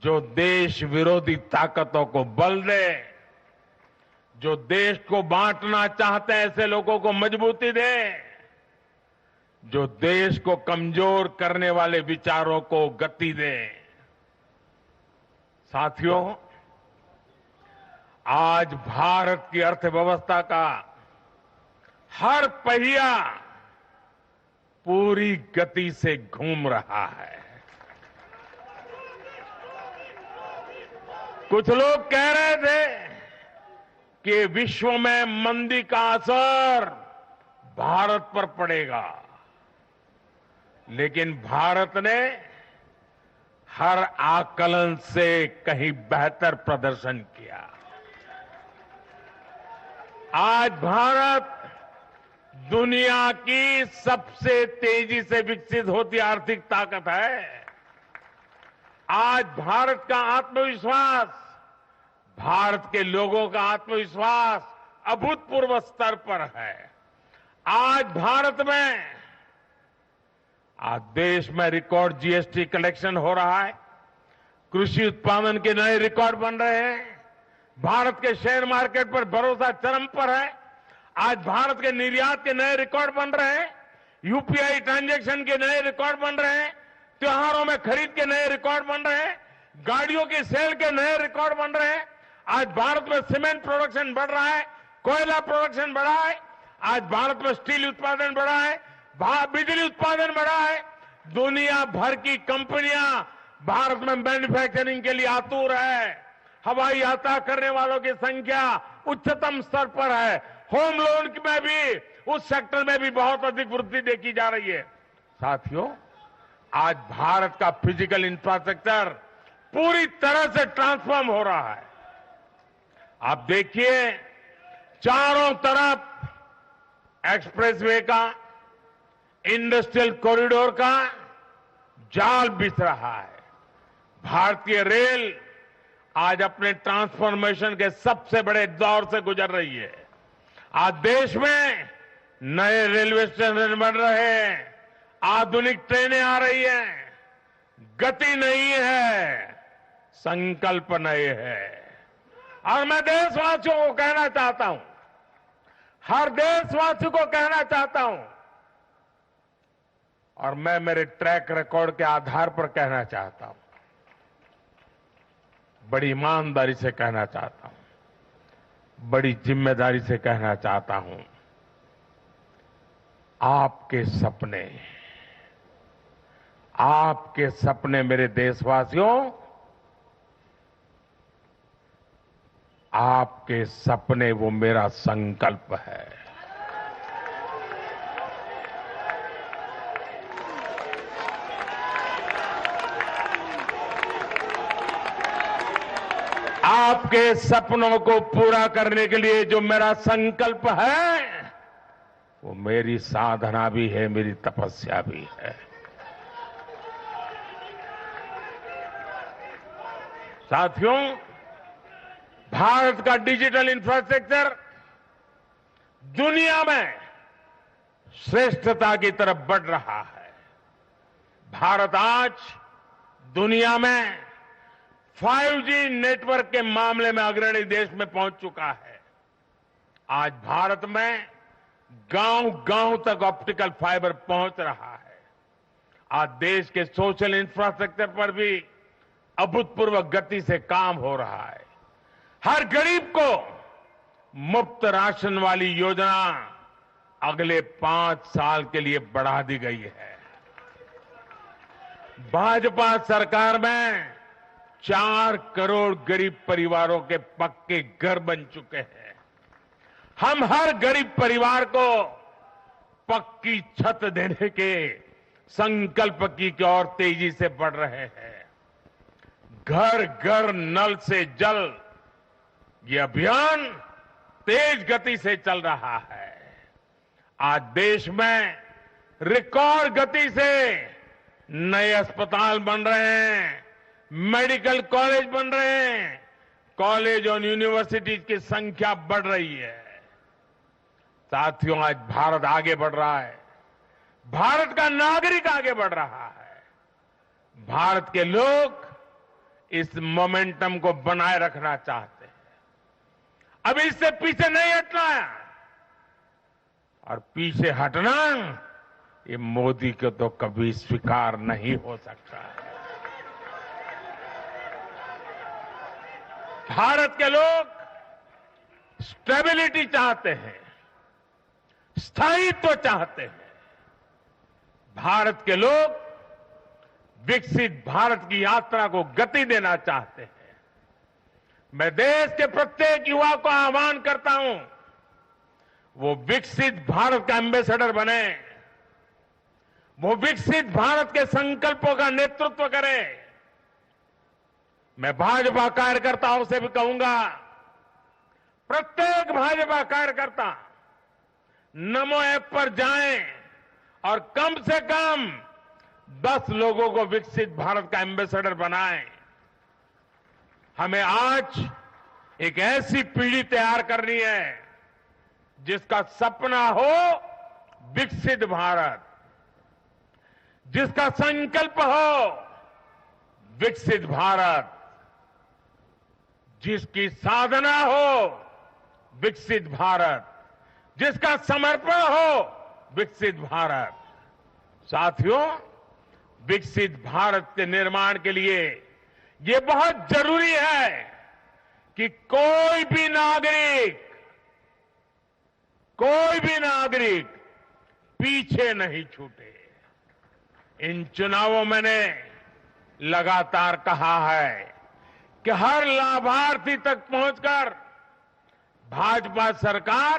जो देश विरोधी ताकतों को बल दे, जो देश को बांटना चाहते हैं ऐसे लोगों को मजबूती दे, जो देश को कमजोर करने वाले विचारों को गति दे। साथियों, आज भारत की अर्थव्यवस्था का हर पहिया पूरी गति से घूम रहा है। कुछ लोग कह रहे थे कि विश्व में मंदी का असर भारत पर पड़ेगा, लेकिन भारत ने हर आकलन से कहीं बेहतर प्रदर्शन किया। आज भारत दुनिया की सबसे तेजी से विकसित होती आर्थिक ताकत है। आज भारत का आत्मविश्वास, भारत के लोगों का आत्मविश्वास अभूतपूर्व स्तर पर है। आज भारत में, आज देश में रिकॉर्ड जीएसटी कलेक्शन हो रहा है, कृषि उत्पादन के नए रिकॉर्ड बन रहे हैं, भारत के शेयर मार्केट पर भरोसा चरम पर है। आज भारत के निर्यात के नए रिकॉर्ड बन रहे हैं, यूपीआई ट्रांजैक्शन के नए रिकॉर्ड बन रहे हैं, त्योहारों में खरीद के नए रिकॉर्ड बन रहे हैं, गाड़ियों की सेल के नए रिकॉर्ड बन रहे हैं। आज भारत में सीमेंट प्रोडक्शन बढ़ रहा है, कोयला प्रोडक्शन बढ़ा है, आज भारत में स्टील उत्पादन बढ़ा है, बिजली उत्पादन बढ़ा है। दुनिया भर की कंपनियां भारत में मैन्युफैक्चरिंग के लिए आतुर है। हवाई यात्रा करने वालों की संख्या उच्चतम स्तर पर है। होम लोन में भी, उस सेक्टर में भी बहुत अधिक वृद्धि देखी जा रही है। साथियों, आज भारत का फिजिकल इंफ्रास्ट्रक्चर पूरी तरह से ट्रांसफॉर्म हो रहा है। आप देखिए, चारों तरफ एक्सप्रेसवे का, इंडस्ट्रियल कॉरिडोर का जाल बिछ रहा है। भारतीय रेल आज अपने ट्रांसफॉर्मेशन के सबसे बड़े दौर से गुजर रही है। आज देश में नए रेलवे स्टेशन बन रहे हैं, आधुनिक ट्रेनें आ रही हैं। गति नहीं है, संकल्प नए है। और मैं देशवासियों को कहना चाहता हूं, हर देशवासी को कहना चाहता हूं, और मैं मेरे ट्रैक रिकॉर्ड के आधार पर कहना चाहता हूं, बड़ी ईमानदारी से कहना चाहता हूं, बड़ी जिम्मेदारी से कहना चाहता हूं, आपके सपने मेरे देशवासियों, आपके सपने वो मेरा संकल्प है। आपके सपनों को पूरा करने के लिए जो मेरा संकल्प है, वो मेरी साधना भी है, मेरी तपस्या भी है। साथियों, भारत का डिजिटल इंफ्रास्ट्रक्चर दुनिया में श्रेष्ठता की तरफ बढ़ रहा है। भारत आज दुनिया में 5G नेटवर्क के मामले में अग्रणी देश में पहुंच चुका है। आज भारत में गांव-गांव तक ऑप्टिकल फाइबर पहुंच रहा है। आज देश के सोशल इंफ्रास्ट्रक्चर पर भी अभूतपूर्व गति से काम हो रहा है। हर गरीब को मुफ्त राशन वाली योजना अगले 5 साल के लिए बढ़ा दी गई है। भाजपा सरकार में 4 करोड़ गरीब परिवारों के पक्के घर बन चुके हैं। हम हर गरीब परिवार को पक्की छत देने के संकल्प की ओर तेजी से बढ़ रहे हैं। घर घर नल से जल, ये अभियान तेज गति से चल रहा है। आज देश में रिकॉर्ड गति से नए अस्पताल बन रहे हैं, मेडिकल कॉलेज बन रहे हैं, कॉलेज और यूनिवर्सिटीज की संख्या बढ़ रही है। साथियों, आज भारत आगे बढ़ रहा है, भारत का नागरिक आगे बढ़ रहा है। भारत के लोग इस मोमेंटम को बनाए रखना चाहते हैं। अब इससे पीछे नहीं हटना है, और पीछे हटना ये मोदी को तो कभी स्वीकार नहीं हो सकता। भारत के लोग स्टेबिलिटी चाहते हैं, स्थायित्व चाहते हैं। भारत के लोग विकसित भारत की यात्रा को गति देना चाहते हैं। मैं देश के प्रत्येक युवा को आह्वान करता हूं, वो विकसित भारत का एम्बेसडर बने, वो विकसित भारत के संकल्पों का नेतृत्व करे। मैं भाजपा कार्यकर्ताओं से भी कहूंगा, प्रत्येक भाजपा कार्यकर्ता नमो ऐप पर जाएं और कम से कम 10 लोगों को विकसित भारत का एम्बेसडर बनाएं। हमें आज एक ऐसी पीढ़ी तैयार करनी है जिसका सपना हो विकसित भारत, जिसका संकल्प हो विकसित भारत, जिसकी साधना हो विकसित भारत, जिसका समर्पण हो विकसित भारत। साथियों, विकसित भारत के निर्माण के लिए ये बहुत जरूरी है कि कोई भी नागरिक पीछे नहीं छूटे। इन चुनावों में मैंने लगातार कहा है कि हर लाभार्थी तक पहुंचकर भाजपा सरकार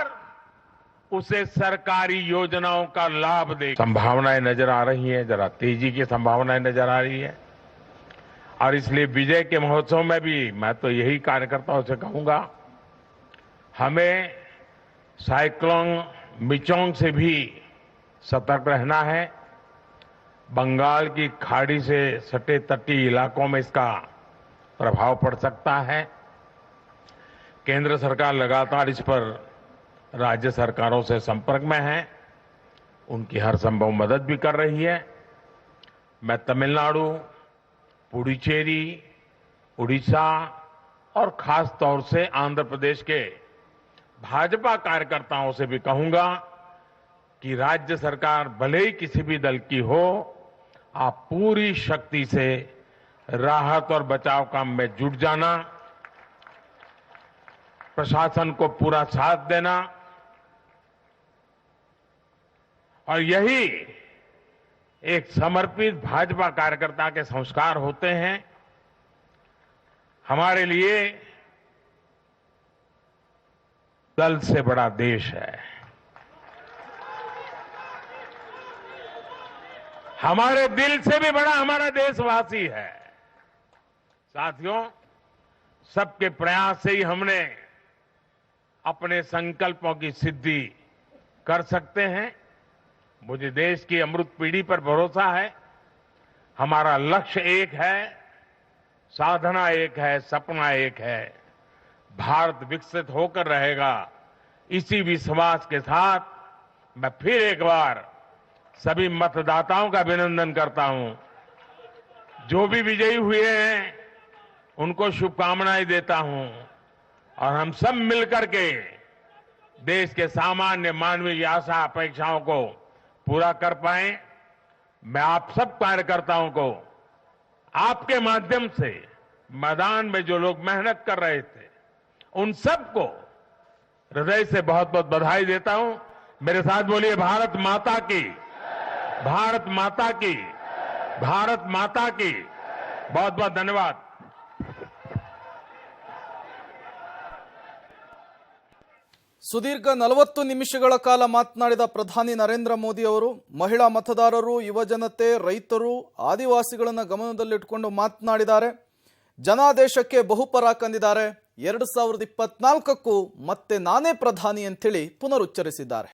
उसे सरकारी योजनाओं का लाभ दे। संभावनाएं नजर आ रही हैं, जरा तेजी की संभावनाएं नजर आ रही है, और इसलिए विजय के महोत्सव में भी मैं तो यही कार्यकर्ताओं से कहूंगा, हमें साइक्लोन मिचोंग से भी सतर्क रहना है। बंगाल की खाड़ी से सटे तटीय इलाकों में इसका प्रभाव पड़ सकता है। केंद्र सरकार लगातार इस पर राज्य सरकारों से संपर्क में है, उनकी हर संभव मदद भी कर रही है। मैं तमिलनाडु, पुडुचेरी, उड़ीसा और खास तौर से आंध्र प्रदेश के भाजपा कार्यकर्ताओं से भी कहूंगा कि राज्य सरकार भले ही किसी भी दल की हो, आप पूरी शक्ति से राहत और बचाव काम में जुट जाना, प्रशासन को पूरा साथ देना, और यही एक समर्पित भाजपा कार्यकर्ता के संस्कार होते हैं। हमारे लिए दल से बड़ा देश है, हमारे दिल से भी बड़ा हमारा देशवासी है। साथियों, सबके प्रयास से ही हमने अपने संकल्पों की सिद्धि कर सकते हैं। मुझे देश की अमृत पीढ़ी पर भरोसा है। हमारा लक्ष्य एक है, साधना एक है, सपना एक है। भारत विकसित होकर रहेगा, इसी विश्वास के साथ मैं फिर एक बार सभी मतदाताओं का अभिनंदन करता हूं। जो भी विजयी हुए हैं उनको शुभकामनाएं देता हूं, और हम सब मिलकर के देश के सामान्य मानवीय की आशा अपेक्षाओं को पूरा कर पाए। मैं आप सब कार्यकर्ताओं को आपके माध्यम से मैदान में जो लोग मेहनत कर रहे थे उन सबको हृदय से बहुत बहुत बधाई देता हूं। मेरे साथ बोलिए, भारत माता की, भारत माता की, भारत माता की। बहुत बहुत धन्यवाद। ಸುದೀರ್ಘ 40 ನಿಮಿಷಗಳ ಕಾಲ ಮಾತನಾಡಿದ ಪ್ರಧಾನಿ ನರೇಂದ್ರ ಮೋದಿ ಅವರು ಮಹಿಳಾ ಮತದಾರರು, ಯುವಜನತೆ, ರೈತರು, ಆದಿವಾಸಿಗಳನ್ನು ಗಮನದಲ್ಲಿಟ್ಟುಕೊಂಡು ಮಾತನಾಡಿದ್ದಾರೆ. ಜನಾದೇಶಕ್ಕೆ ಬಹುಪರಾಕ್ ಅಂದಿದ್ದಾರೆ. 2024ಕ್ಕೂ ಮತ್ತೆ ನಾನೇ ಪ್ರಧಾನಿ ಅಂತೇಳಿ ಪುನರುಚ್ಚರಿಸಿದ್ದಾರೆ.